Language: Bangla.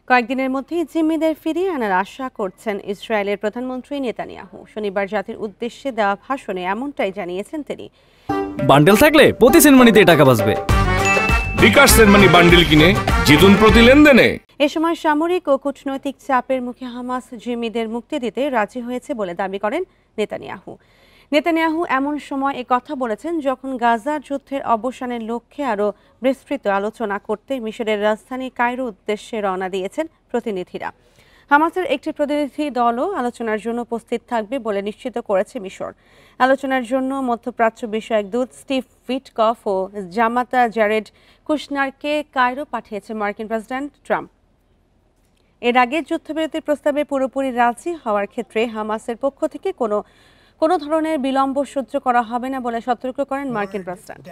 কয়েকদিনের মধ্যেই জিম্মিদের ফিরিয়ে আনার আশা করছেন ইসরায়েলের প্রধানমন্ত্রী নেতানিয়াহু। শনিবার জাতির উদ্দেশ্যে দেওয়া ভাষণে এমনটাই জানিয়েছেন তিনি। বান্ডেল থাকলে প্রতি সেনমানিতে টাকা বাঁচবে। বিকাশ সেনমানি বান্ডেল কিনে জিতুন প্রতি লেনদেনে। এ সময় সামরিক ও কূটনৈতিক চাপের মুখে হামাস জিম্মিদের মুক্তি দিতে রাজি হয়েছে বলে দাবি করেন নেতানিয়াহু। নেতানিয়াহু এমন সময় কথা বলেছেন যখন গাজার যুদ্ধের অবসানের লক্ষ্যে আরও বিস্তৃত আলোচনা করতে মিশরের রাজধানী কায়রো উদ্দেশ্যে রওনা দিয়েছেন প্রতিনিধিরা। হামাসের একটি প্রতিনিধি দলও আলোচনার জন্য উপস্থিত থাকবে বলে নিশ্চিত করেছে মিশর। আলোচনার জন্য মধ্যপ্রাচ্য বিষয়ক দূত স্টিভ উইটকফ ও জামাতা জারেড কুশনারকে কায়রো পাঠিয়েছে মার্কিন প্রেসিডেন্ট ট্রাম্প। এর আগে যুদ্ধবিরতির প্রস্তাবে পুরোপুরি রাজি হওয়ার ক্ষেত্রে হামাসের পক্ষ থেকে কোনো ধরনের বিলম্ব সহ্য করা হবে না বলে সতর্ক করেন মার্কিন প্রেসিডেন্ট।